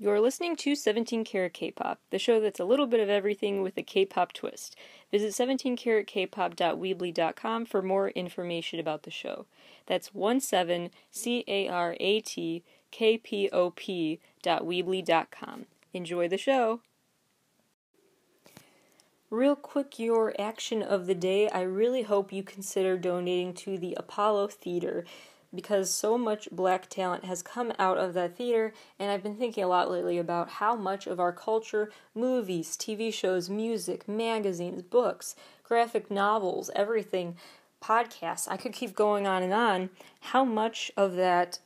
You're listening to 17 Carat K-Pop, the show that's a little bit of everything with a K-pop twist. Visit 17caratkpop.weebly.com for more information about the show. That's 17caratkpop.weebly.com. Enjoy the show! Real quick, your action of the day. I really hope you consider donating to the Apollo Theater, because so much black talent has come out of that theater, and I've been thinking a lot lately about how much of our culture, movies, TV shows, music, magazines, books, graphic novels, everything, podcasts, I could keep going on, how much of that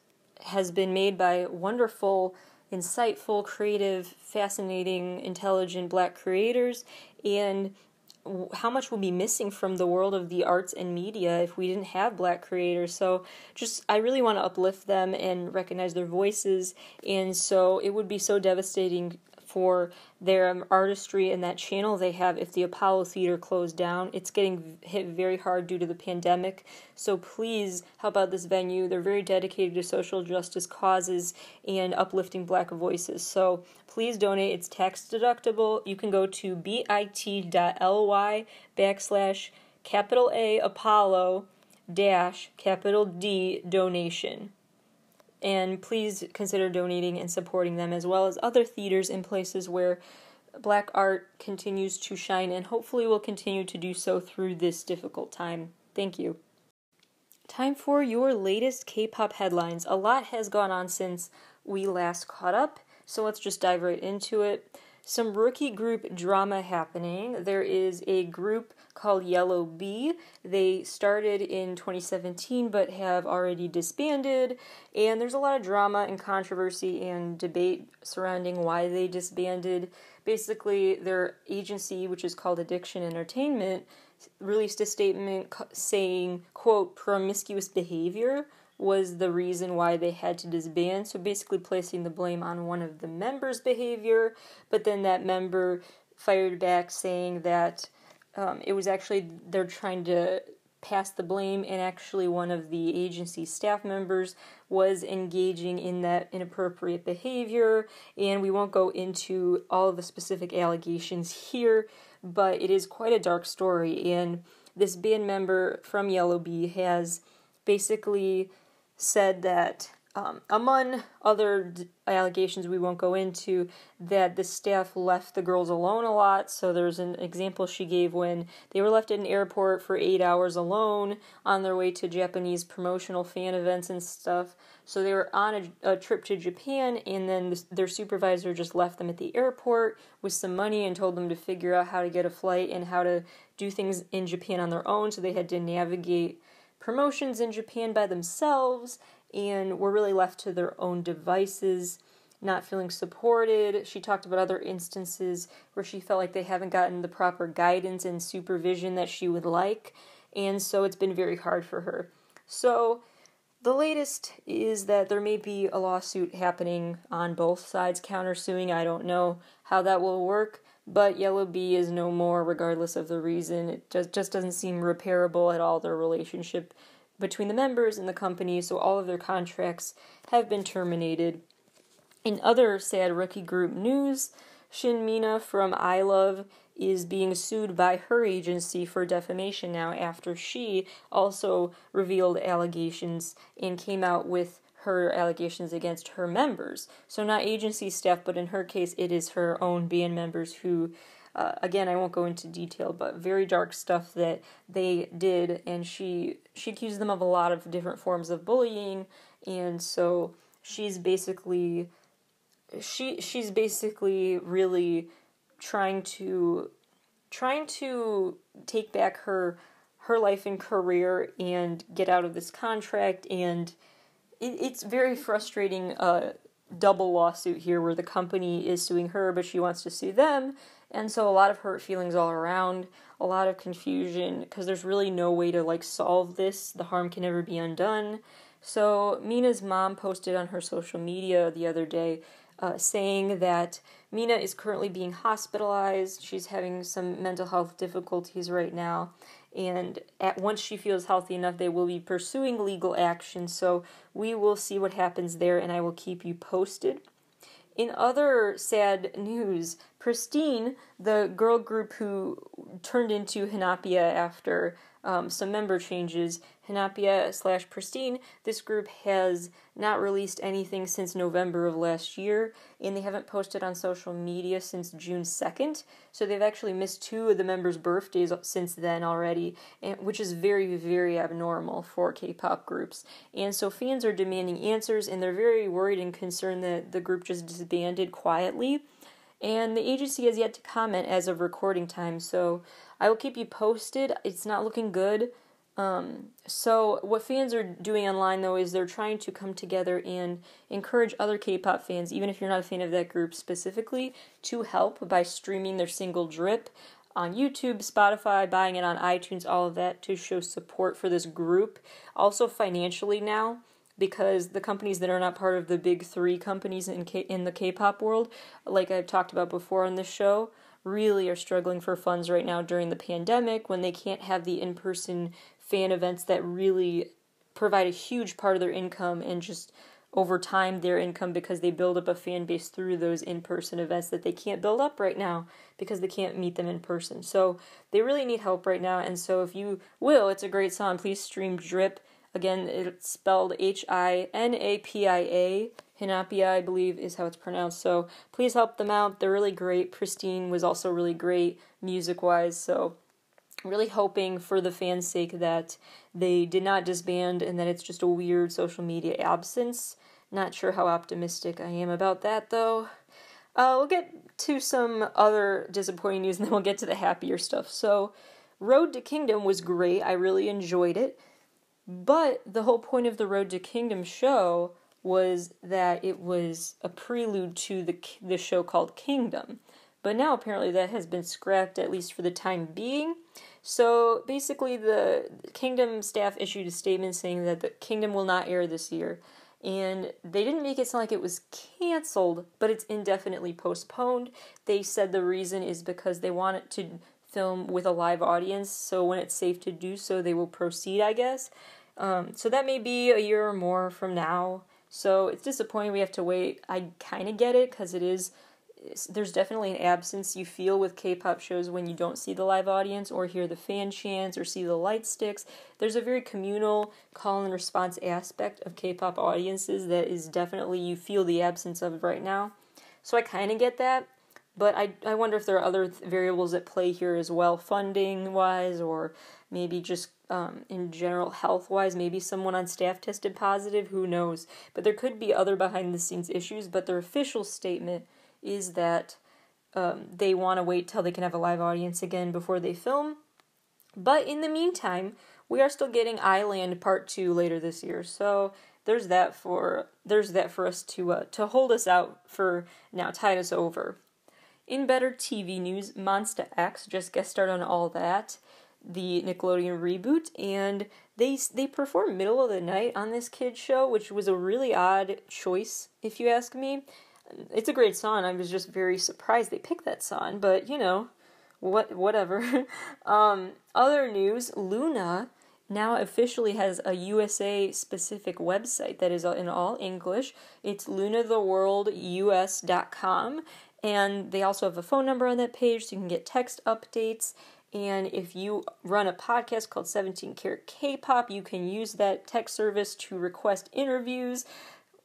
has been made by wonderful, insightful, creative, fascinating, intelligent black creators, and how much will be missing from the world of the arts and media if we didn't have black creators. So I really want to uplift them and recognize their voices, and so it would be so devastating for their artistry and that channel they have if the Apollo Theater closed down. It's getting hit very hard due to the pandemic, so please help out this venue. They're very dedicated to social justice causes and uplifting black voices, so please donate. It's tax deductible. You can go to bit.ly/A Apollo-D donation. And please consider donating and supporting them, as well as other theaters in places where black art continues to shine and hopefully will continue to do so through this difficult time. Thank you. Time for your latest K-pop headlines. A lot has gone on since we last caught up, so let's just dive right into it. Some rookie group drama happening. There is a group called Yellow B. They started in 2017 but have already disbanded, and there's a lot of drama and controversy and debate surrounding why they disbanded. Basically, their agency, which is called Addiction Entertainment, released a statement saying, quote, promiscuous behavior was the reason why they had to disband, so basically placing the blame on one of the members' behavior, but then that member fired back saying that it was actually, they're trying to pass the blame, and actually one of the agency staff members was engaging in that inappropriate behavior, and we won't go into all of the specific allegations here, but it is quite a dark story, and this band member from Yellow B has basically said that, among other allegations we won't go into, that the staff left the girls alone a lot. So there's an example she gave when they were left at an airport for 8 hours alone on their way to Japanese promotional fan events and stuff. So they were on a trip to Japan, and then their supervisor just left them at the airport with some money and told them to figure out how to get a flight and how to do things in Japan on their own. So they had to navigate promotions in Japan by themselves, and were really left to their own devices, not feeling supported. She talked about other instances where she felt like they haven't gotten the proper guidance and supervision that she would like, and so it's been very hard for her. So the latest is that there may be a lawsuit happening on both sides, countersuing. I don't know how that will work, but Yellow B is no more regardless of the reason. It just doesn't seem repairable at all, their relationship between the members and the company, so all of their contracts have been terminated. In other sad rookie group news, Shin Mina from I Love is being sued by her agency for defamation now, after she also revealed allegations and came out with her allegations against her members. So not agency staff, but in her case it is her own band members who, again, I won't go into detail, but very dark stuff that they did, and she accused them of a lot of different forms of bullying, and so she's basically really trying to take back her life and career and get out of this contract, and it's very frustrating, double lawsuit here where the company is suing her, but she wants to sue them, and so a lot of hurt feelings all around, a lot of confusion, because there's really no way to, solve this. The harm can never be undone. So Mina's mom posted on her social media the other day saying that Mina is currently being hospitalized. She's having some mental health difficulties right now, and once she feels healthy enough, they will be pursuing legal action, so we will see what happens there, and I will keep you posted. In other sad news, Pristine, the girl group who turned into Hinapia after some member changes, Hinapia/Pristine, this group has not released anything since November of last year, and they haven't posted on social media since June 2nd, so they've actually missed 2 of the members' birthdays since then already, which is very, very abnormal for K-pop groups. And so fans are demanding answers, and they're very worried and concerned that the group just disbanded quietly. And the agency has yet to comment as of recording time, so I will keep you posted. It's not looking good. So what fans are doing online, though, is they're trying to come together and encourage other K-pop fans, even if you're not a fan of that group specifically, to help by streaming their single Drip on YouTube, Spotify, buying it on iTunes, all of that, to show support for this group. Also financially now, because the companies that are not part of the big 3 companies in the K-pop world, like I've talked about before on this show, really are struggling for funds right now during the pandemic when they can't have the in-person fan events that really provide a huge part of their income and just over time their income, because they build up a fan base through those in-person events that they can't build up right now because they can't meet them in person. So they really need help right now, and so if you will, it's a great song. Please stream Drip. Again, it's spelled Hinapia. Hinapia, I believe, is how it's pronounced. So please help them out. They're really great. Pristine was also really great music-wise. So really hoping for the fans' sake that they did not disband and that it's just a weird social media absence. Not sure how optimistic I am about that, though. We'll get to some other disappointing news, and then we'll get to the happier stuff. So Road to Kingdom was great. I really enjoyed it. But the whole point of the Road to Kingdom show was that it was a prelude to the show called Kingdom. But now apparently that has been scrapped, at least for the time being. So basically the Kingdom staff issued a statement saying that the Kingdom will not air this year. And they didn't make it sound like it was canceled, but it's indefinitely postponed. They said the reason is because they want it to film with a live audience, so when it's safe to do so, they will proceed, I guess. So that may be a year or more from now. So it's disappointing we have to wait. I kind of get it, because there's definitely an absence you feel with K-pop shows when you don't see the live audience or hear the fan chants or see the light sticks. There's a very communal call and response aspect of K-pop audiences that is definitely, you feel the absence of right now. So I kind of get that. But I wonder if there are other variables at play here as well, funding-wise, or maybe just in general health-wise. Maybe someone on staff tested positive, who knows. But there could be other behind-the-scenes issues, but their official statement is that they want to wait till they can have a live audience again before they film. But in the meantime, we are still getting Island Part 2 later this year, so there's that for us to hold us out for now, tide us over. In better TV news, Monsta X just guest starred on All That, the Nickelodeon reboot, and they performed middle of the night on this kids show, which was a really odd choice, if you ask me. It's a great song. I was just very surprised they picked that song, but whatever. Other news, Luna now officially has a USA-specific website that is in all English. It's lunatheworldus.com. And they also have a phone number on that page, so you can get text updates. And if you run a podcast called 17 Carat K-Pop, you can use that text service to request interviews.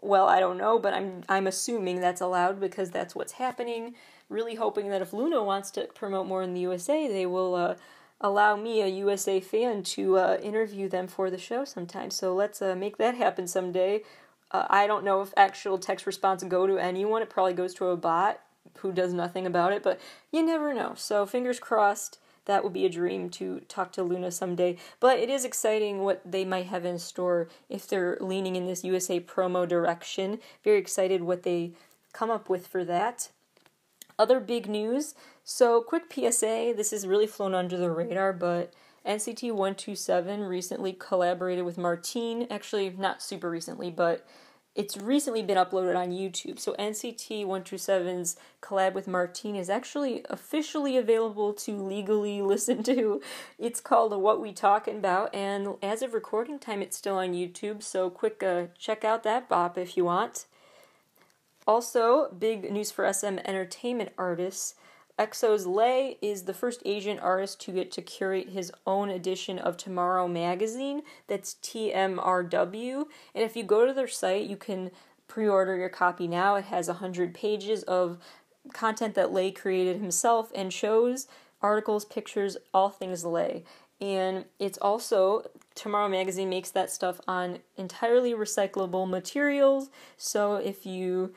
Well, I don't know, but I'm assuming that's allowed because that's what's happening. Really hoping that if Luna wants to promote more in the USA, they will allow me, a USA fan, to interview them for the show sometime. So let's make that happen someday. I don't know if actual text response go to anyone. It probably goes to a bot who does nothing about it, but you never know. So fingers crossed, that would be a dream to talk to Luna someday. But it is exciting what they might have in store if they're leaning in this USA promo direction. Very excited what they come up with for that. Other big news. So quick PSA, this has really flown under the radar, but NCT 127 recently collaborated with Martine. Actually, not super recently, but it's recently been uploaded on YouTube. So NCT 127's collab with Martine is actually officially available to legally listen to. It's called What We Talkin' About, and as of recording time, it's still on YouTube. So quick check out that bop if you want. Also, big news for SM entertainment artists. EXO's Lay is the first Asian artist to get to curate his own edition of Tomorrow magazine. That's TMRW. And if you go to their site, you can pre-order your copy now. It has 100 pages of content that Lay created himself and shows, articles, pictures, all things Lay. And it's also, Tomorrow magazine makes that stuff on entirely recyclable materials. So if you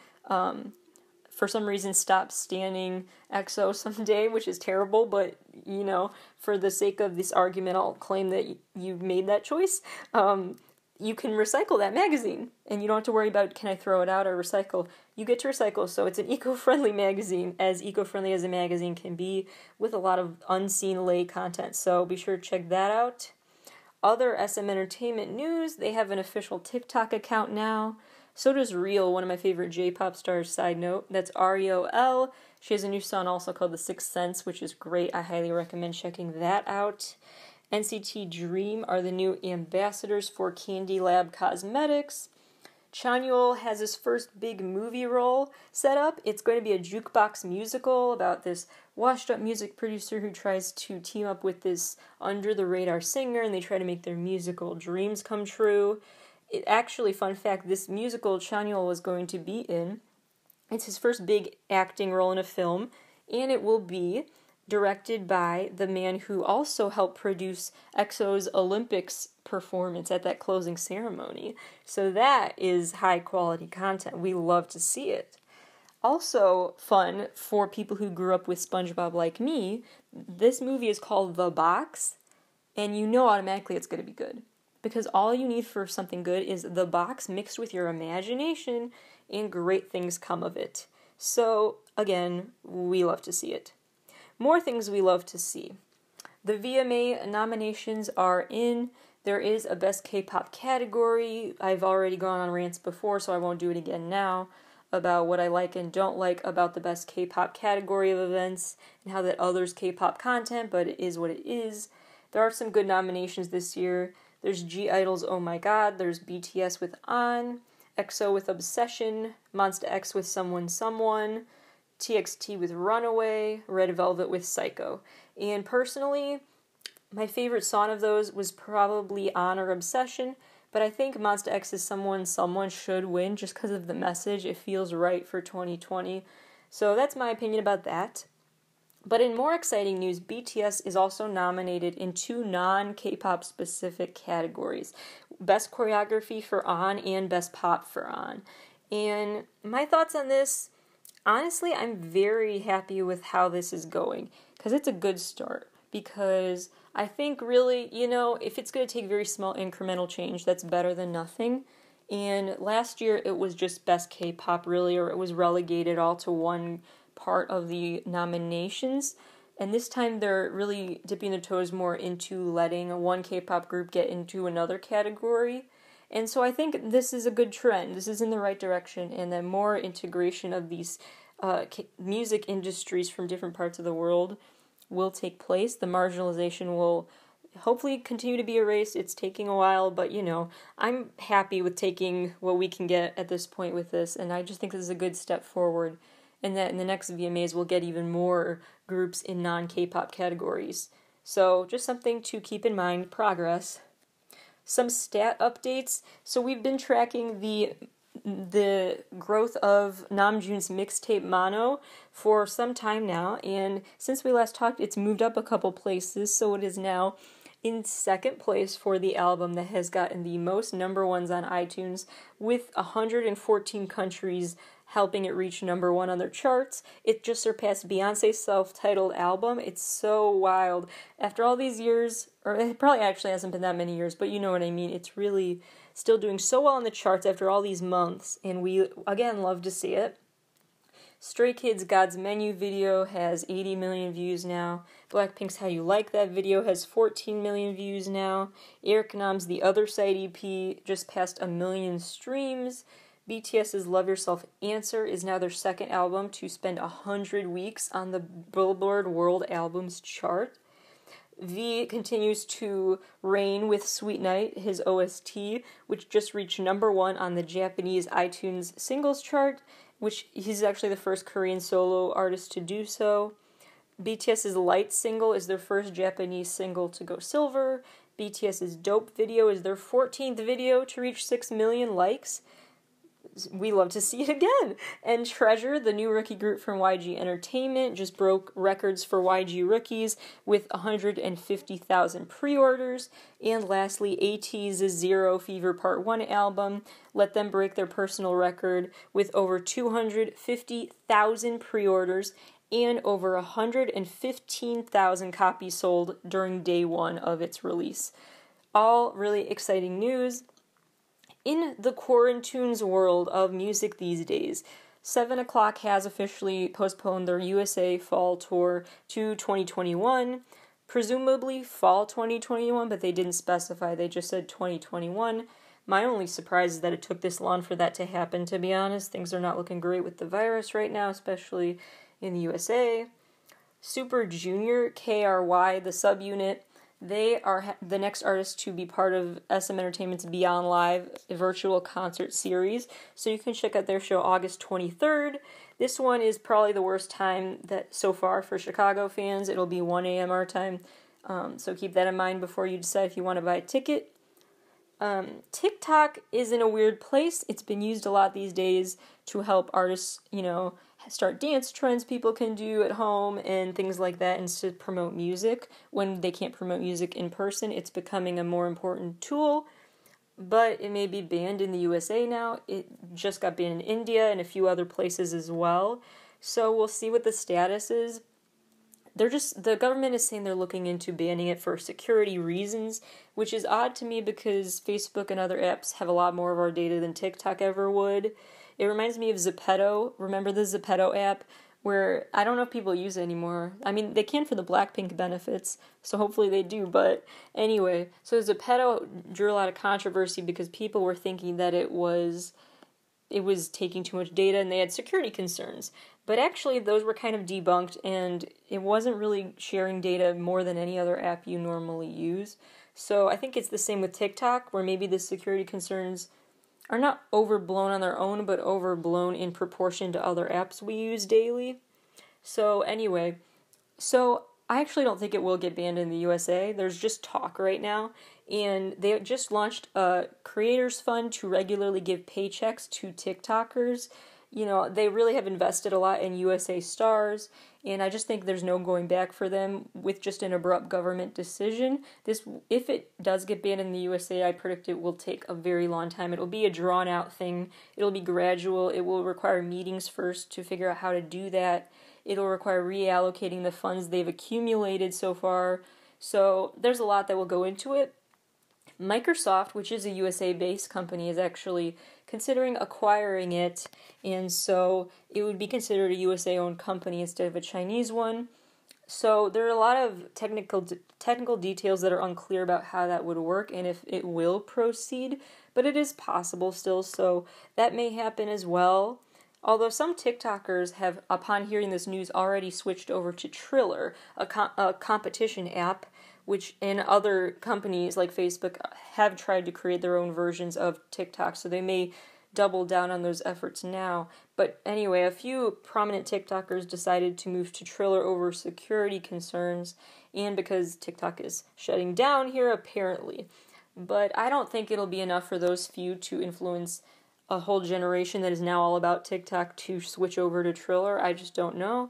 for some reason stop standing EXO someday, which is terrible, but, you know, for the sake of this argument, I'll claim that you made that choice. You can recycle that magazine, and you don't have to worry about, can I throw it out or recycle? You get to recycle, so it's an eco-friendly magazine, as eco-friendly as a magazine can be, with a lot of unseen Lay content, so be sure to check that out. Other SM Entertainment news, they have an official TikTok account now. So does Real, one of my favorite J-pop stars, side note. That's R-E-O-L. She has a new song also called The Sixth Sense, which is great. I highly recommend checking that out. NCT Dream are the new ambassadors for Candy Lab Cosmetics. Chanyeol has his first big movie role set up. It's going to be a jukebox musical about this washed-up music producer who tries to team up with this under-the-radar singer, and they try to make their musical dreams come true. Actually, fun fact, this musical Chanyeol was going to be in, it's his first big acting role in a film, and it will be directed by the man who also helped produce EXO's Olympics performance at that closing ceremony. So that is high-quality content. We love to see it. Also fun for people who grew up with SpongeBob like me, this movie is called The Box, and you know automatically it's going to be good. Because all you need for something good is the box mixed with your imagination, and great things come of it. So, again, we love to see it. More things we love to see. The VMA nominations are in. There is a Best K-Pop category. I've already gone on rants before, so I won't do it again now, about what I like and don't like about the Best K-Pop category of events, and how that others K-Pop content, but it is what it is. There are some good nominations this year. There's G-Idol's Oh My God, there's BTS with On, EXO with Obsession, Monsta X with Someone Someone, TXT with Runaway, Red Velvet with Psycho. And personally, my favorite song of those was probably On or Obsession, but I think Monsta X's Someone Someone should win just because of the message. It feels right for 2020. So that's my opinion about that. But in more exciting news, BTS is also nominated in 2 non-K-pop specific categories. Best Choreography for On and Best Pop for On. And my thoughts on this, honestly, I'm very happy with how this is going. Because it's a good start. Because I think really, you know, if it's going to take very small incremental change, that's better than nothing. And last year it was just Best K-Pop really, or it was relegated all to one part of the nominations, and this time they're really dipping their toes more into letting one K-pop group get into another category, and so I think this is a good trend. This is in the right direction, and then more integration of these music industries from different parts of the world will take place. The marginalization will hopefully continue to be erased. It's taking a while, but you know, I'm happy with taking what we can get at this point with this, and I just think this is a good step forward. And that in the next VMAs we'll get even more groups in non-K-pop categories. So just something to keep in mind, progress. Some stat updates. So we've been tracking the growth of Namjoon's mixtape Mono for some time now, and since we last talked, it's moved up a couple places, so it is now in second place for the album that has gotten the most number ones on iTunes, with 114 countries helping it reach number one on their charts. It just surpassed Beyonce's self-titled album. It's so wild. After all these years, or it probably actually hasn't been that many years, but you know what I mean. It's really still doing so well on the charts after all these months, and we, again, love to see it. Stray Kids' God's Menu video has 80 million views now. Blackpink's How You Like That video has 14 million views now. Eric Nam's The Other Side EP just passed 1 million streams. BTS's Love Yourself Answer is now their second album to spend 100 weeks on the Billboard World Albums chart. V continues to reign with Sweet Night, his OST, which just reached number one on the Japanese iTunes singles chart. which he's actually the first Korean solo artist to do so. BTS's Light single is their first Japanese single to go silver. BTS's Dope video is their 14th video to reach 6 million likes. We love to see it again. And Treasure, the new rookie group from YG Entertainment, just broke records for YG rookies with 150,000 pre-orders. And lastly, ATEEZ's Zero Fever Part 1 album let them break their personal record with over 250,000 pre-orders and over 115,000 copies sold during day one of its release. All really exciting news. In the Quarantunes world of music these days, 7 O'Clock has officially postponed their USA Fall Tour to 2021, presumably Fall 2021, but they didn't specify, they just said 2021. My only surprise is that it took this long for that to happen, to be honest. Things are not looking great with the virus right now, especially in the USA. Super Junior, KRY, the subunit, they are the next artist to be part of SM Entertainment's Beyond Live virtual concert series. So you can check out their show August 23rd. This one is probably the worst time that so far for Chicago fans. It'll be 1 a.m. our time. So keep that in mind before you decide if you want to buy a ticket. TikTok is in a weird place. It's been used a lot these days to help artists, start dance trends people can do at home and things like that, and to promote music when they can't promote music in person. It's becoming a more important tool, but it may be banned in the USA now. It just got banned in India and a few other places as well. So we'll see what the status is. The government is saying they're looking into banning it for security reasons, which is odd to me because Facebook and other apps have a lot more of our data than TikTok ever would. It reminds me of Zepeto. Remember the Zepeto app? Where I don't know if people use it anymore. I mean, they can for the Blackpink benefits, so hopefully they do. But anyway, so Zepeto drew a lot of controversy because people were thinking that it was taking too much data and they had security concerns. But actually, those were kind of debunked, and it wasn't really sharing data more than any other app you normally use. So I think it's the same with TikTok, where maybe the security concerns are not overblown on their own, but overblown in proportion to other apps we use daily. So anyway, I actually don't think it will get banned in the USA. There's just talk right now, and they just launched a creators fund to regularly give paychecks to TikTokers. They really have invested a lot in USA stars, and I just think there's no going back for them with just an abrupt government decision. If it does get banned in the USA, I predict it will take a very long time. It'll be a drawn-out thing. It'll be gradual. It will require meetings first to figure out how to do that. It'll require reallocating the funds they've accumulated so far. So there's a lot that will go into it. Microsoft, which is a USA-based company, is actually considering acquiring it, and so it would be considered a USA-owned company instead of a Chinese one. So there are a lot of technical details that are unclear about how that would work and if it will proceed, but it is possible still, so that may happen as well. Although some TikTokers have, upon hearing this news, already switched over to Triller, a competition app, which in other companies like Facebook have tried to create their own versions of TikTok, so they may double down on those efforts now. But anyway, a few prominent TikTokers decided to move to Triller over security concerns, and because TikTok is shutting down here, apparently. But I don't think it'll be enough for those few to influence a whole generation that is now all about TikTok to switch over to Triller. I just don't know.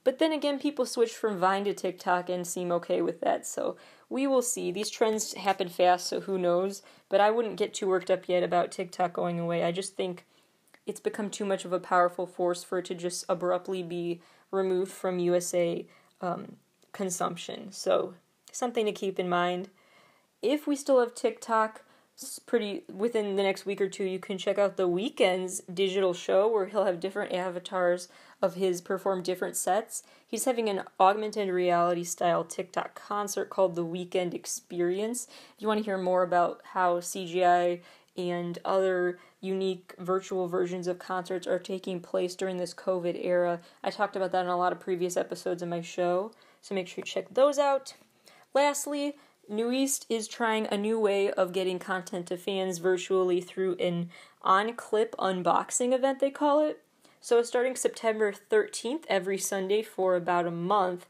But then again, people switch from Vine to TikTok and seem okay with that, so we will see. These trends happen fast, so who knows? But I wouldn't get too worked up yet about TikTok going away. I just think it's become too much of a powerful force for it to just abruptly be removed from USA consumption. So something to keep in mind. If we still have TikTok, within the next week or two, you can check out The Weeknd's digital show where he'll have different avatars of his perform different sets. He's having an augmented reality style TikTok concert called The Weeknd Experience. If you want to hear more about how CGI and other unique virtual versions of concerts are taking place during this COVID era, I talked about that in a lot of previous episodes of my show, so make sure you check those out. Lastly, New East is trying a new way of getting content to fans virtually through an on-clip unboxing event, they call it. So starting September 13th, every Sunday for about a month,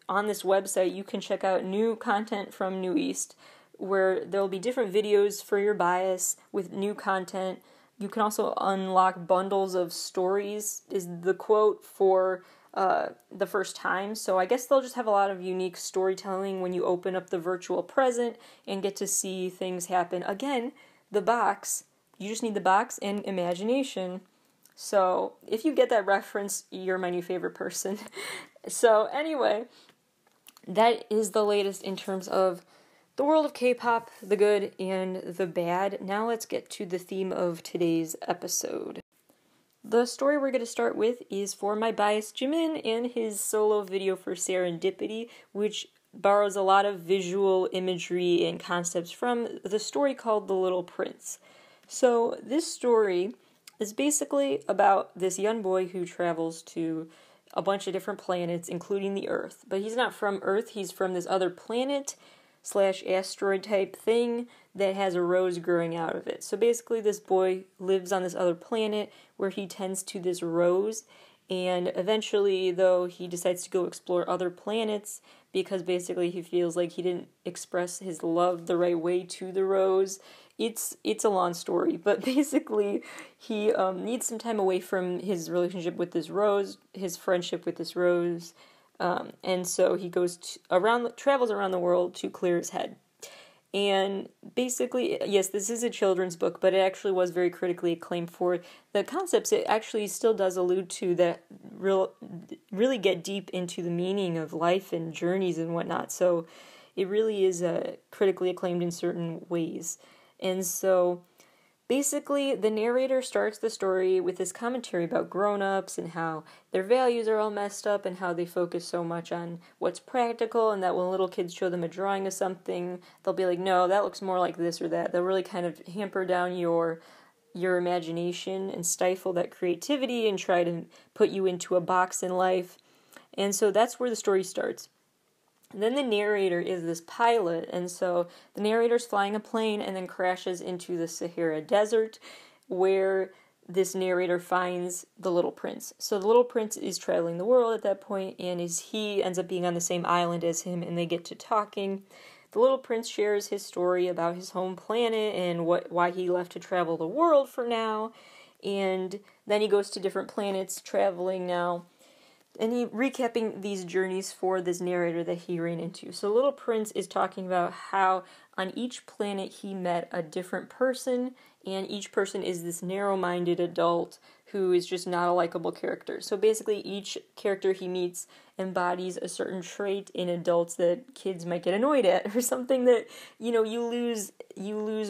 on this website you can check out new content from New East, where there'll be different videos for your bias with new content. You can also unlock bundles of stories, is the quote, for the first time. So I guess they'll just have a lot of unique storytelling when you open up the virtual present and get to see things happen. Again, the box, you just need the box and imagination. So if you get that reference, you're my new favorite person. So anyway, that is the latest in terms of the world of K-pop, the good and the bad. Now let's get to the theme of today's episode. The story we're going to start with is for my bias Jimin and his solo video for Serendipity, which borrows a lot of visual imagery and concepts from the story called The Little Prince. So this story is basically about this young boy who travels to a bunch of different planets, including the Earth. But he's not from Earth, he's from this other planet / asteroid type thing that has a rose growing out of it. So basically this boy lives on this other planet where he tends to this rose, and eventually, though, he decides to go explore other planets because basically he feels like he didn't express his love the right way to the rose. It's a long story, but basically he needs some time away from his relationship with this rose, his friendship with this rose, and so he goes travels around the world to clear his head. And basically, yes, this is a children's book, but it actually was very critically acclaimed for the concepts. It actually still does allude to that really get deep into the meaning of life and journeys and whatnot. So it really is critically acclaimed in certain ways. And so basically, the narrator starts the story with this commentary about grown-ups and how their values are all messed up and how they focus so much on what's practical, and that when little kids show them a drawing of something, they'll be like, no, that looks more like this or that. They'll really kind of hamper down your imagination and stifle that creativity and try to put you into a box in life. And so that's where the story starts. And then the narrator is this pilot, and so the narrator's flying a plane and then crashes into the Sahara Desert, where this narrator finds the Little Prince. So the Little Prince is traveling the world at that point, and he ends up being on the same island as him, and they get to talking. The Little Prince shares his story about his home planet and why he left to travel the world for now, and then he goes to different planets traveling now. And he recapping these journeys for this narrator that he ran into. So Little Prince is talking about how on each planet he met a different person, and each person is this narrow-minded adult who is just not a likable character. So basically each character he meets embodies a certain trait in adults that kids might get annoyed at, or something that, you lose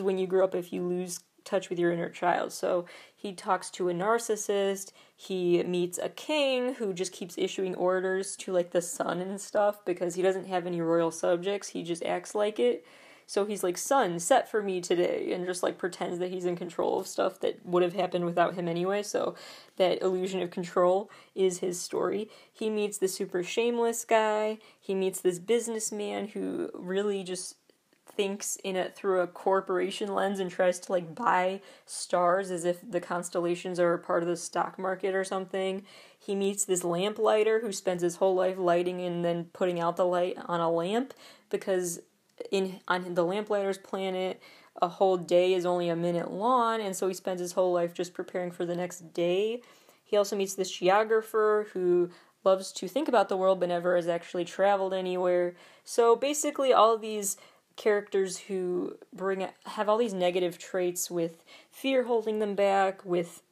when you grow up if you lose touch with your inner child. So he talks to a narcissist, he meets a king who just keeps issuing orders to like the sun and stuff because he doesn't have any royal subjects, he just acts like it. So he's like, sun, set for me today, and just like pretends that he's in control of stuff that would have happened without him anyway, so that illusion of control is his story. He meets the super shameless guy, he meets this businessman who really just thinks in it through a corporation lens and tries to like buy stars as if the constellations are a part of the stock market or something. He meets this lamplighter who spends his whole life lighting and then putting out the light on a lamp because on the lamplighter's planet a whole day is only a minute long, and so he spends his whole life just preparing for the next day. He also meets this geographer who loves to think about the world but never has actually traveled anywhere. So basically all of these characters who have all these negative traits, with fear holding them back, with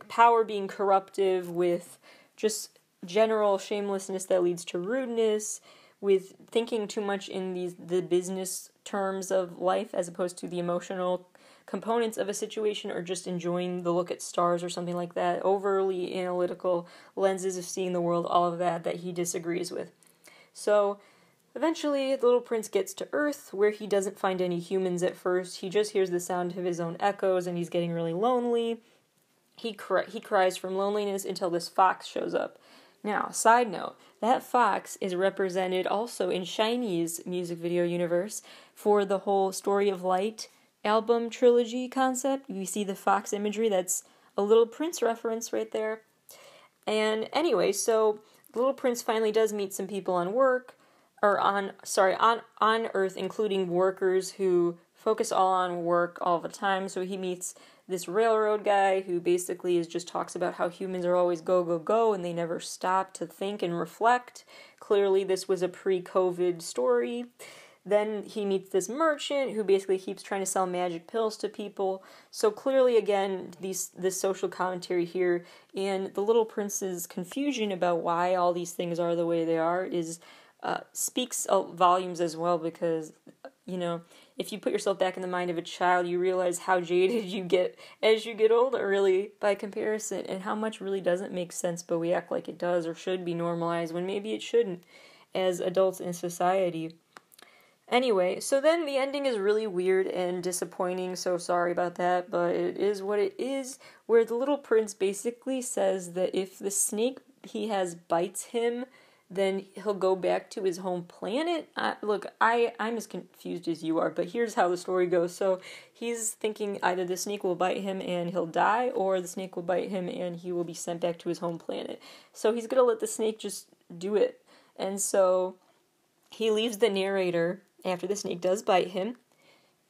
power being corruptive, with just general shamelessness that leads to rudeness, with thinking too much in the business terms of life as opposed to the emotional components of a situation, or just enjoying the look at stars or something like that, overly analytical lenses of seeing the world, all of that he disagrees with. So eventually, the Little Prince gets to Earth, where he doesn't find any humans at first. He just hears the sound of his own echoes, and he's getting really lonely. He cries from loneliness until this fox shows up. Now, side note, that fox is represented also in SHINee's music video universe for the whole Story of Light album trilogy concept. You see the fox imagery, that's a Little Prince reference right there. And anyway, so the little prince finally does meet some people on Earth, including workers who focus all on work all the time. So he meets this railroad guy who basically just talks about how humans are always go, go, go, and they never stop to think and reflect. Clearly, this was a pre-COVID story. Then he meets this merchant who basically keeps trying to sell magic pills to people. So clearly, again, this social commentary here, and the little prince's confusion about why all these things are the way they are speaks volumes as well, because, if you put yourself back in the mind of a child, you realize how jaded you get as you get older, really, by comparison, and how much really doesn't make sense, but we act like it does or should be normalized when maybe it shouldn't as adults in society. Anyway, so then the ending is really weird and disappointing, so sorry about that, but it is what it is, where the little prince basically says that if the snake he has bites him, then he'll go back to his home planet. I'm as confused as you are, but here's how the story goes. So he's thinking either the snake will bite him and he'll die, or the snake will bite him and he will be sent back to his home planet. So he's going to let the snake just do it. And so he leaves the narrator after the snake does bite him,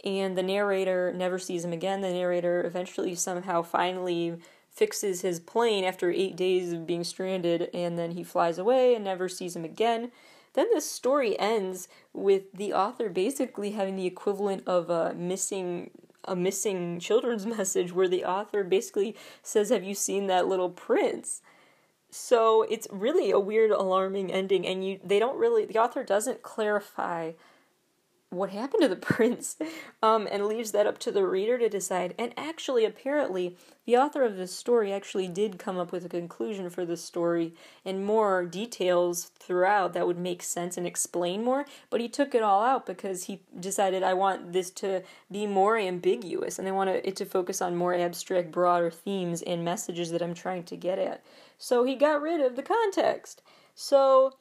and the narrator never sees him again. The narrator eventually somehow finally fixes his plane after 8 days of being stranded, and then he flies away and never sees him again. Then the story ends with the author basically having the equivalent of a missing children's message, where the author basically says, "Have you seen that little prince?" So it's really a weird, alarming ending, and the author doesn't clarify what happened to the prince, and leaves that up to the reader to decide. And actually, apparently, the author of this story actually did come up with a conclusion for this story and more details throughout that would make sense and explain more, but he took it all out because he decided, I want this to be more ambiguous, and I want it to focus on more abstract, broader themes and messages that I'm trying to get at. So he got rid of the context. So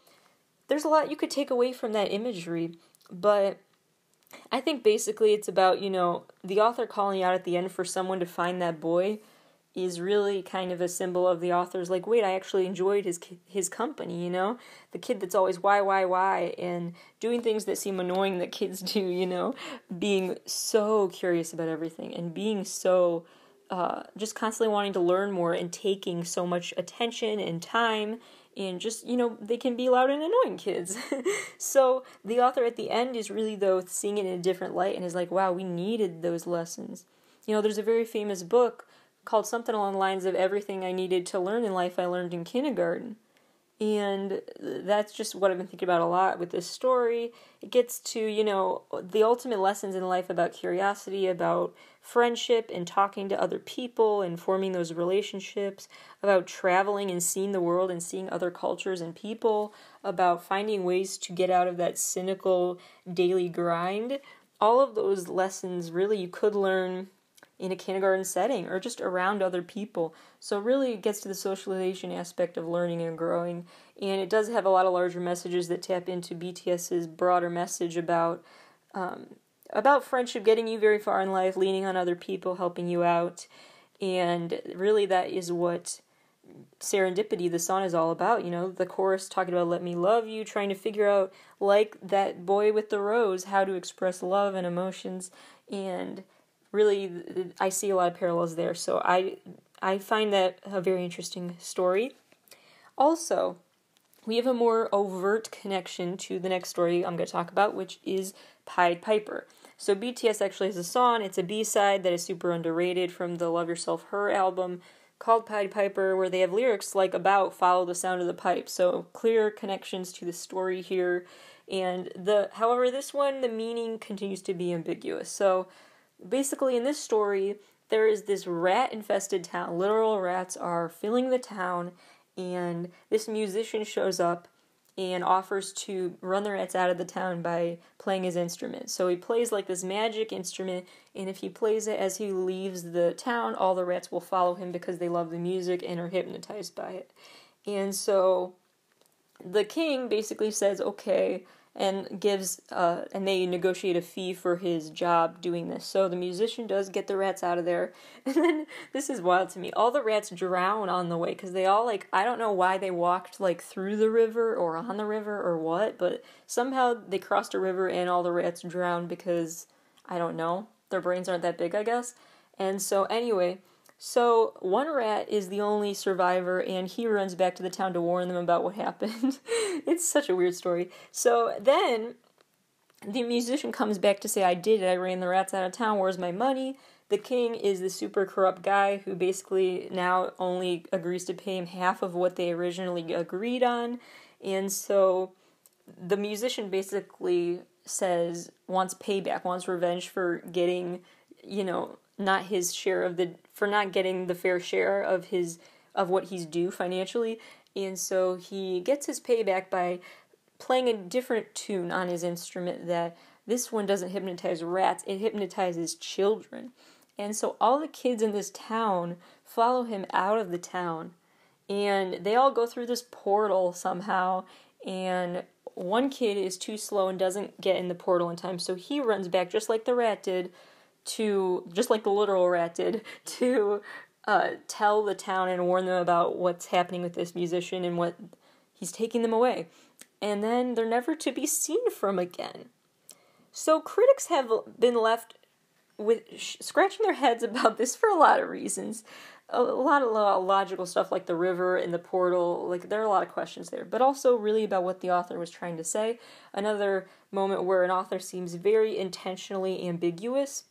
there's a lot you could take away from that imagery, but I think basically it's about, the author calling out at the end for someone to find that boy is really kind of a symbol of the author's like, wait, I actually enjoyed his company, the kid that's always why, and doing things that seem annoying that kids do, being so curious about everything and being so just constantly wanting to learn more and taking so much attention and time. And just, they can be loud and annoying kids. So the author at the end is really, though, seeing it in a different light and is like, wow, we needed those lessons. There's a very famous book called something along the lines of Everything I Needed to Learn in Life I Learned in Kindergarten. And that's just what I've been thinking about a lot with this story. It gets to, the ultimate lessons in life about curiosity, about friendship and talking to other people and forming those relationships, about traveling and seeing the world and seeing other cultures and people, about finding ways to get out of that cynical daily grind. All of those lessons really you could learn in a kindergarten setting or just around other people. So really it gets to the socialization aspect of learning and growing, and it does have a lot of larger messages that tap into BTS's broader message about friendship, getting you very far in life, leaning on other people, helping you out, and really that is what Serendipity, the song, is all about. The chorus talking about let me love you, trying to figure out, like that boy with the rose, how to express love and emotions, and really, I see a lot of parallels there, so I find that a very interesting story. Also, we have a more overt connection to the next story I'm going to talk about, which is Pied Piper. So BTS actually has a song, it's a B-side that is super underrated from the Love Yourself Her album called Pied Piper, where they have lyrics like about follow the sound of the pipe, so clear connections to the story here. And however, this one, the meaning continues to be ambiguous. So basically, in this story, there is this rat-infested town. Literal rats are filling the town, and this musician shows up and offers to run the rats out of the town by playing his instrument. So he plays like this magic instrument, and if he plays it as he leaves the town, all the rats will follow him because they love the music and are hypnotized by it. And so the king basically says, okay, and and they negotiate a fee for his job doing this. So the musician does get the rats out of there, and then this is wild to me. All the rats drown on the way because they all I don't know why they walked through the river or on the river or what, but somehow they crossed a river and all the rats drowned because I don't know. Their brains aren't that big, I guess. And so anyway. So one rat is the only survivor, and he runs back to the town to warn them about what happened. It's such a weird story. So then the musician comes back to say, I did it, I ran the rats out of town, where's my money? The king is the super corrupt guy who basically now only agrees to pay him half of what they originally agreed on. And so the musician basically wants payback, wants revenge for getting, not his share for not getting the fair share of what he's due financially. And so he gets his payback by playing a different tune on his instrument that this one doesn't hypnotize rats, it hypnotizes children. And so all the kids in this town follow him out of the town, and they all go through this portal somehow, and one kid is too slow and doesn't get in the portal in time, so he runs back just like the rat did, just like the literal rat did, to tell the town and warn them about what's happening with this musician and what he's taking them away. And then they're never to be seen from again. So critics have been left with scratching their heads about this for a lot of reasons. A lot of logical stuff like the river and the portal, there are a lot of questions there, but also really about what the author was trying to say. Another moment where an author seems very intentionally ambiguous.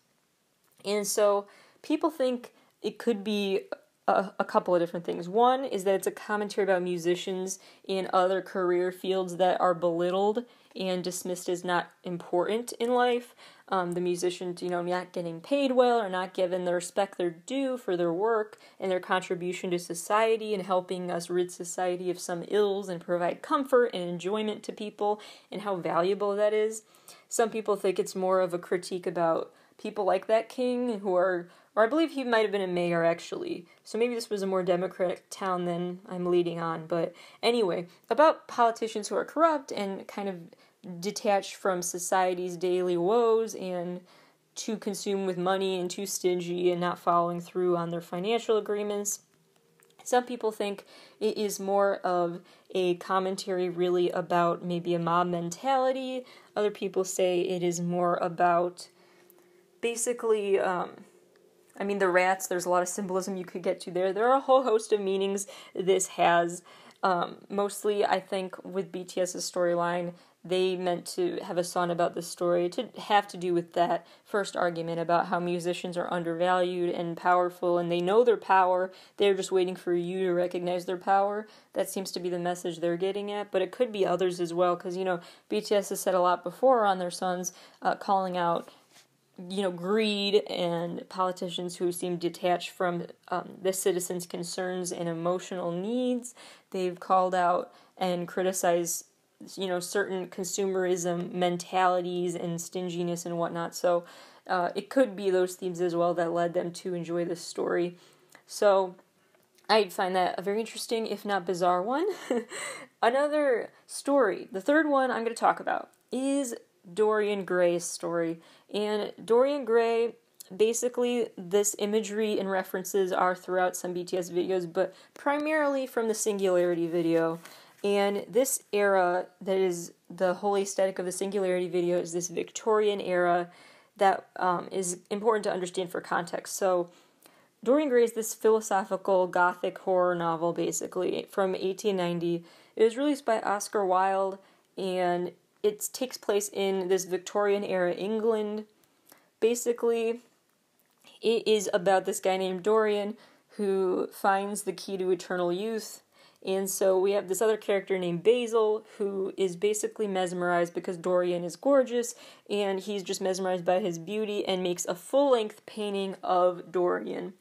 And so people think it could be a couple of different things. One is that it's a commentary about musicians in other career fields that are belittled and dismissed as not important in life. The musicians, not getting paid well or not given the respect they're due for their work and their contribution to society and helping us rid society of some ills and provide comfort and enjoyment to people and how valuable that is. Some people think it's more of a critique about people like that king or I believe he might have been a mayor actually, so maybe this was a more democratic town than I'm leading on, but anyway, about politicians who are corrupt and kind of detached from society's daily woes and too consumed with money and too stingy and not following through on their financial agreements. Some people think it is more of a commentary really about maybe a mob mentality. Other people say it is more about basically, the rats, there's a lot of symbolism you could get to there. There are a whole host of meanings this has. Mostly, I think, with BTS's storyline, they meant to have a song about this story to have to do with that first argument about how musicians are undervalued and powerful, and they know their power, they're just waiting for you to recognize their power. That seems to be the message they're getting at, but it could be others as well, because, BTS has said a lot before on their songs, calling out greed and politicians who seem detached from the citizens' concerns and emotional needs. They've called out and criticized, certain consumerism mentalities and stinginess and whatnot. So it could be those themes as well that led them to enjoy this story. So I find that a very interesting, if not bizarre one. Another story, the third one I'm going to talk about, is Dorian Gray's story. And Dorian Gray, basically, this imagery and references are throughout some BTS videos, but primarily from the Singularity video. And this era, that is the whole aesthetic of the Singularity video, is this Victorian era that is important to understand for context. So Dorian Gray is this philosophical gothic horror novel, basically, from 1890. It was released by Oscar Wilde, and it takes place in this Victorian era England. Basically, it is about this guy named Dorian who finds the key to eternal youth. And so we have this other character named Basil who is basically mesmerized because Dorian is gorgeous, and he's just mesmerized by his beauty and makes a full-length painting of Dorian.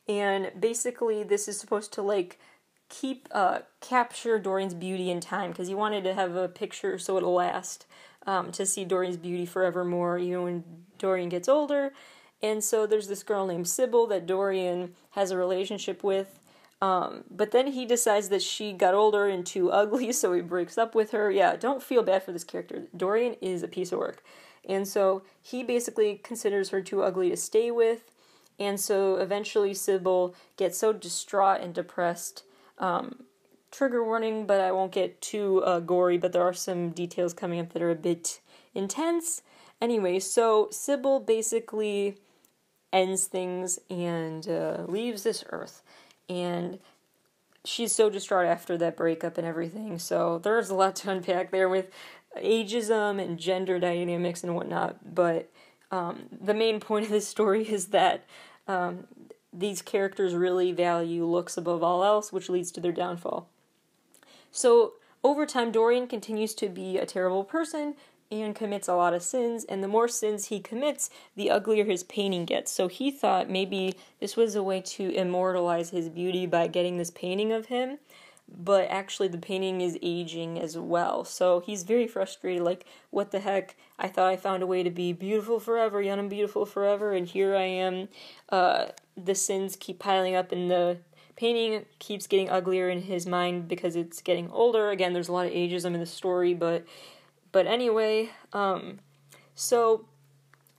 And basically this is supposed to capture Dorian's beauty in time, because he wanted to have a picture so it'll last, to see Dorian's beauty forevermore, even when Dorian gets older. And so there's this girl named Sybil that Dorian has a relationship with, But then he decides that she got older and too ugly, so he breaks up with her. Yeah, don't feel bad for this character. Dorian is a piece of work. And so he basically considers her too ugly to stay with. And so eventually Sybil gets so distraught and depressed. Trigger warning, but I won't get too gory, but there are some details coming up that are a bit intense. Anyway, so Sybil basically ends things and leaves this earth. And she's so distraught after that breakup and everything. So there's a lot to unpack there with ageism and gender dynamics and whatnot. But the main point of this story is that these characters really value looks above all else, which leads to their downfall. So over time, Dorian continues to be a terrible person and commits a lot of sins, and the more sins he commits, the uglier his painting gets. So he thought maybe this was a way to immortalize his beauty by getting this painting of him, but actually the painting is aging as well. So he's very frustrated, like, what the heck? I thought I found a way to be beautiful forever, young and beautiful forever, and here I am. The sins keep piling up, and the painting keeps getting uglier in his mind because it's getting older. Again, there's a lot of ageism in the story, but anyway, so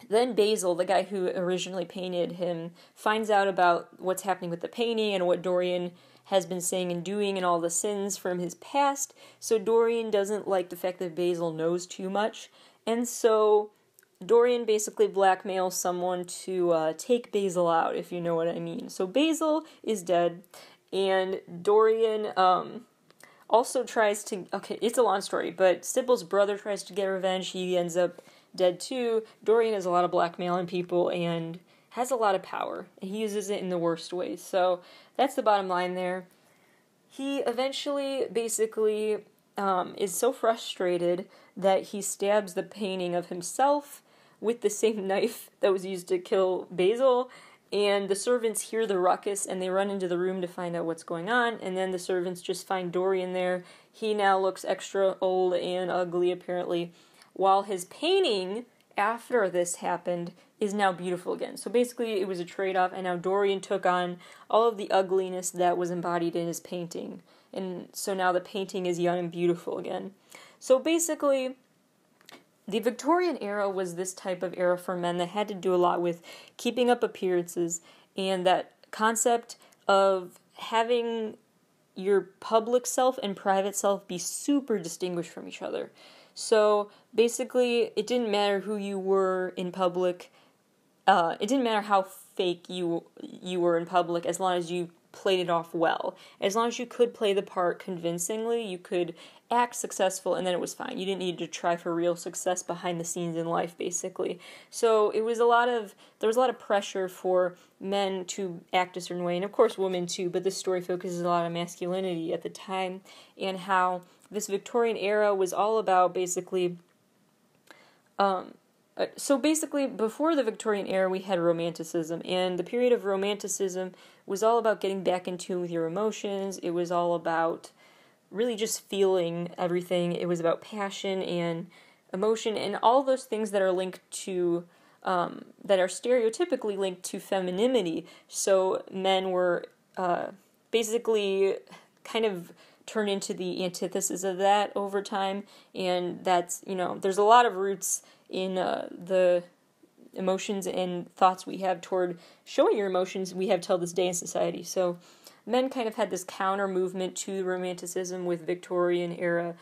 then Basil, the guy who originally painted him, finds out about what's happening with the painting and what Dorian has been saying and doing and all the sins from his past. So Dorian doesn't like the fact that Basil knows too much. And so Dorian basically blackmails someone to take Basil out, if you know what I mean. So Basil is dead, and Dorian also tries to... Okay, it's a long story, but Sybil's brother tries to get revenge. He ends up dead too. Dorian has a lot of blackmailing people and has a lot of power, and he uses it in the worst ways. So that's the bottom line there. He eventually basically is so frustrated that he stabs the painting of himself with the same knife that was used to kill Basil, and the servants hear the ruckus and they run into the room to find out what's going on, and then the servants just find Dorian there. He now looks extra old and ugly, apparently, while his painting, after this happened, is now beautiful again. So basically it was a trade-off, and now Dorian took on all of the ugliness that was embodied in his painting, and so now the painting is young and beautiful again. So basically, the Victorian era was this type of era for men that had to do a lot with keeping up appearances, and that concept of having your public self and private self be super distinguished from each other. So basically, it didn't matter who you were in public. It didn't matter how fake you were in public, as long as you played it off well. As long as you could play the part convincingly, you could act successful, and then it was fine. You didn't need to try for real success behind the scenes in life, basically. So there was a lot of pressure for men to act a certain way, and of course women too, but this story focuses a lot on masculinity at the time, and how this Victorian era was all about basically... So basically, before the Victorian era, we had Romanticism, and the period of Romanticism was all about getting back in tune with your emotions. It was all about really just feeling everything. It was about passion and emotion, and all those things that are linked to, that are stereotypically linked to femininity. So men were basically kind of turned into the antithesis of that over time, and that's, there's a lot of roots in the emotions and thoughts we have toward showing your emotions we have till this day in society. So men kind of had this counter movement to Romanticism with Victorian era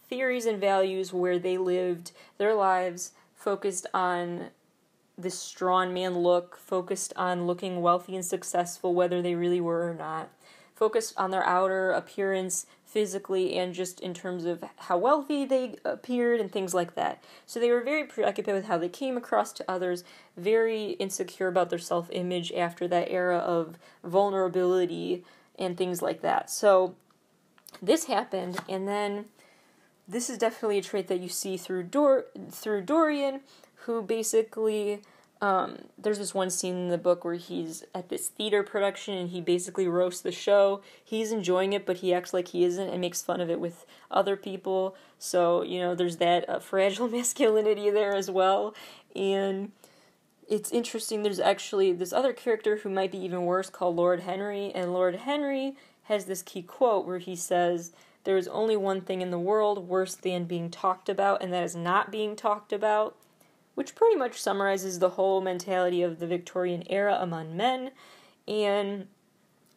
theories and values, where they lived their lives focused on this strong man look, focused on looking wealthy and successful, whether they really were or not, focused on their outer appearance physically and just in terms of how wealthy they appeared and things like that. So they were very preoccupied with how they came across to others, very insecure about their self-image after that era of vulnerability and things like that. So this happened, and then this is definitely a trait that you see through Dorian, who basically... there's this one scene in the book where he's at this theater production and he basically roasts the show. He's enjoying it, but he acts like he isn't and makes fun of it with other people. So, there's that fragile masculinity there as well. And it's interesting, there's actually this other character who might be even worse called Lord Henry, and Lord Henry has this key quote where he says, "There is only one thing in the world worse than being talked about, and that is not being talked about," which pretty much summarizes the whole mentality of the Victorian era among men. And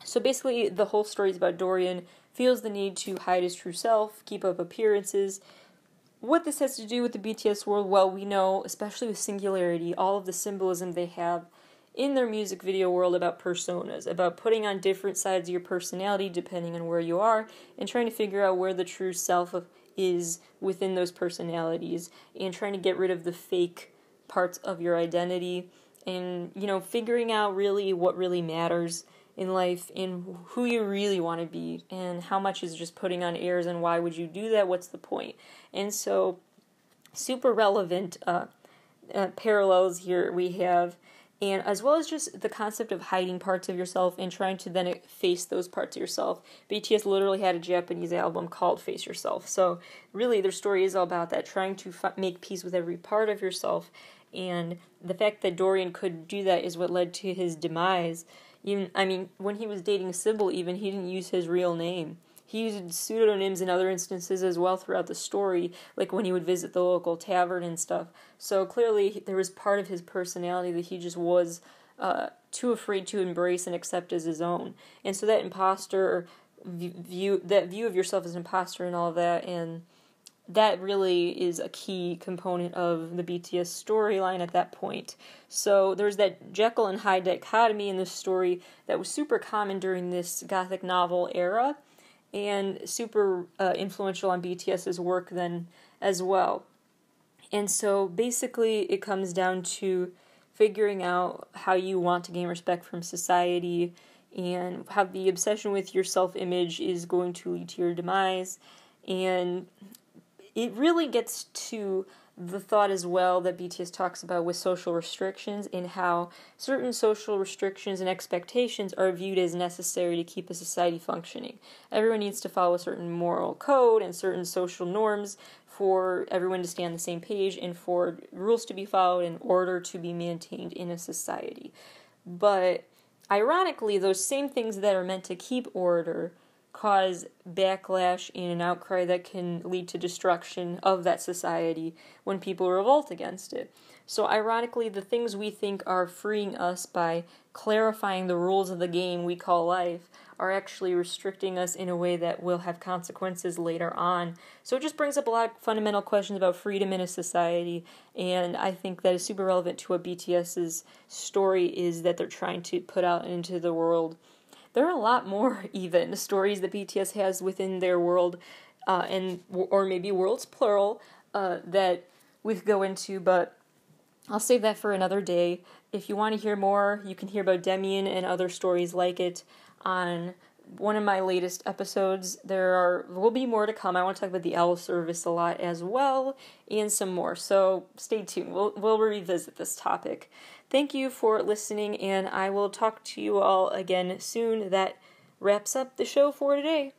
so basically the whole story is about Dorian feels the need to hide his true self, keep up appearances. What this has to do with the BTS world, well, we know, especially with Singularity, all of the symbolism they have in their music video world about personas, about putting on different sides of your personality depending on where you are, and trying to figure out where the true self is within those personalities, and trying to get rid of the fake parts of your identity, and, figuring out really what really matters in life and who you really want to be, and how much is just putting on airs, and why would you do that, what's the point. And so super relevant parallels here we have, and as well as just the concept of hiding parts of yourself and trying to then face those parts of yourself. BTS literally had a Japanese album called Face Yourself, so really their story is all about that, trying to make peace with every part of yourself, and the fact that Dorian could do that is what led to his demise. When he was dating Sybil, even, he didn't use his real name. He used pseudonyms in other instances as well throughout the story, like when he would visit the local tavern and stuff. So clearly there was part of his personality that he just was too afraid to embrace and accept as his own. And so that imposter view of yourself as an imposter and all of that, and that really is a key component of the BTS storyline at that point. So there's that Jekyll and Hyde dichotomy in this story that was super common during this Gothic novel era, and super influential on BTS's work then as well. And so basically it comes down to figuring out how you want to gain respect from society, and how the obsession with your self-image is going to lead to your demise. And it really gets to the thought as well that BTS talks about with social restrictions, and how certain social restrictions and expectations are viewed as necessary to keep a society functioning. Everyone needs to follow a certain moral code and certain social norms for everyone to stay on the same page, and for rules to be followed in order to be maintained in a society. But ironically, those same things that are meant to keep order cause backlash and an outcry that can lead to destruction of that society when people revolt against it. So ironically, the things we think are freeing us by clarifying the rules of the game we call life are actually restricting us in a way that will have consequences later on. So it just brings up a lot of fundamental questions about freedom in a society, and I think that is super relevant to what BTS's story is that they're trying to put out into the world. There are a lot more, even, stories that BTS has within their world, or maybe worlds plural, that we could go into, but I'll save that for another day. If you want to hear more, you can hear about Demian and other stories like it on one of my latest episodes. There will be more to come. I want to talk about the Owl service a lot as well, and some more, so stay tuned. We'll revisit this topic. Thank you for listening, and I will talk to you all again soon. That wraps up the show for today.